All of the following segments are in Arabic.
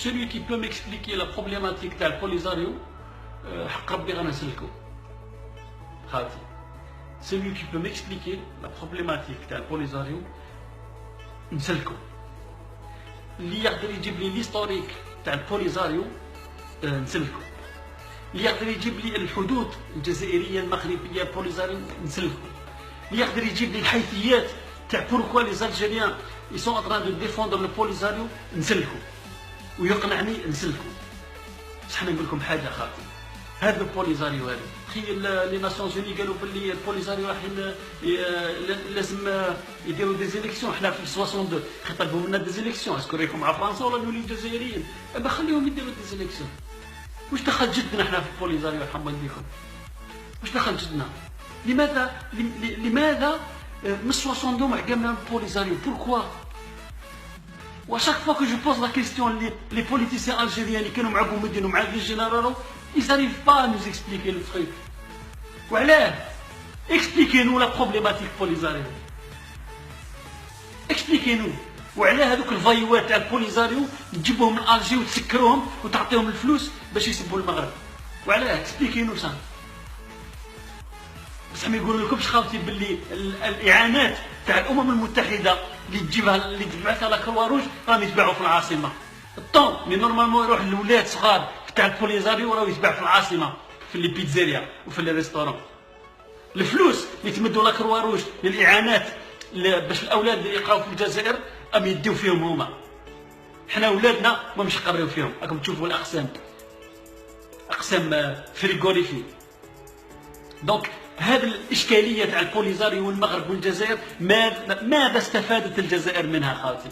celui qui peut m'expliquer la problématique تاع البوليزاريو حق ربي غنسلكو خالتي. celui qui peut m'expliquer la problématique تاع البوليزاريو نسلكو. اللي يقدر يجيب لي ليستوريك تاع البوليزاريو نسلكو. اللي يقدر يجيب لي الحدود الجزائريه المغربيه البوليزاريو نسلكو. اللي يقدر يجيب لي الحيثيات تاع بوركوا لي زالجيريان ils sont en train de défendre le Polisario نسلكو ويقنعني نسلكو. بصح نقول لكم حاجه خاطر هذا البوليزاريو هذا تخيل لي ناسيونز اوني قالوا باللي البوليزاريو راح لازم يديروا دي زيليكسيون. حنا في 62 طلبوا منا دي زيليكسيون. اسكو رايكم مع فرنسا ولا نولي جزائريين؟ ابا خليهم يديروا دي زيليكسيون. واش دخل جدنا حنا في البوليزاريو يرحم والديكم؟ واش دخل جدنا؟ لماذا من 62 عقبنا البوليزاريو؟ بوركوا؟ و chaque fois que je pose la question les politiciens algériens اللي كانوا مع بومدين ومع لي جينيرالو ils n'arrivent pas à nous expliquer le truc. وعلاه؟ expliquez-nous la problématique Polisario. expliquez-nous. وعلاه هذوك الفايوات تاع البوليزاريو تجيبوهم من الجي وتسكروهم وتعطيهم الفلوس باش يسبوا المغرب؟ وعلاه؟ expliquez-nous ça. بصح ما يقولوا لكمش خاوتي باللي الاعانات تاع الامم المتحده اللي تبعثها لا كرواروج راهم يتباعوا في العاصمه. الطون مي نورمالمون يروح للولاد صغار تاع البوليزاريو راهو يتباع في العاصمه في لي بيتزيريا وفي لي ريستورون. الفلوس اللي تمدوا لا كرواروج للاعانات باش الاولاد اللي يقراو في الجزائر راهم يديو فيهم هما. حنا ولادنا ما مش قريو فيهم. راكم تشوفوا الاقسام فريغوريفي. دونك هذه الإشكالية تاع البوليزاريو والمغرب والجزائر ماذا استفادت الجزائر منها خالتي؟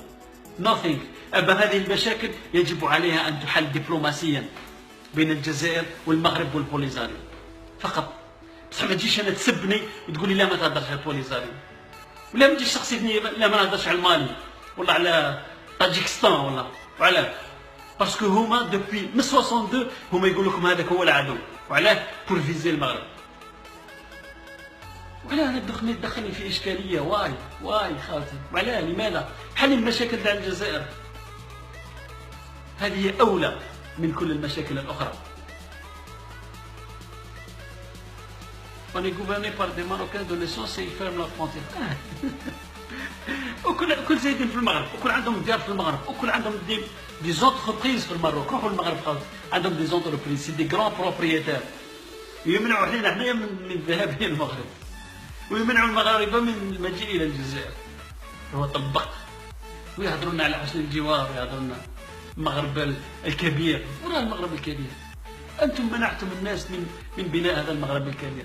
nothing. أما هذه المشاكل يجب عليها أن تحل دبلوماسيا بين الجزائر والمغرب والبوليزاريو فقط. بصح ما تجيش أنا تسبني وتقول لي لا ما تهضرش على البوليزاريو، ولا ما تجيش تقصدني لا ما نهضرش على المالي ولا على طاجيكستان وعلاه؟ باسكو هما دوبوي من 62 هما يقول لكم هذاك هو العدو. وعلاه؟ بور فيزي المغرب. وعلاه تدخلني في اشكاليه؟ واي خالتي. وعلاه؟ لماذا؟ حل المشاكل تاع الجزائر هذه اولى من كل المشاكل الاخرى. On est gouverné par des Marocains de naissance et ils ferment la frontière. وكل زايدين في المغرب، وكل عندهم ديار في المغرب، وكل عندهم دي زونتربريز في المغرب. روحوا المغرب خالتي عندهم دي زونتربريز سي دي غران بروبريتير يمنعوا علينا حنايا من الذهاب الى المغرب ويمنعوا المغاربه من المجيء الى الجزائر. هو طبق ويهضروا لنا على حسن الجوار ويهضروا لنا المغرب الكبير. وين المغرب الكبير؟ انتم منعتم الناس من بناء هذا المغرب الكبير.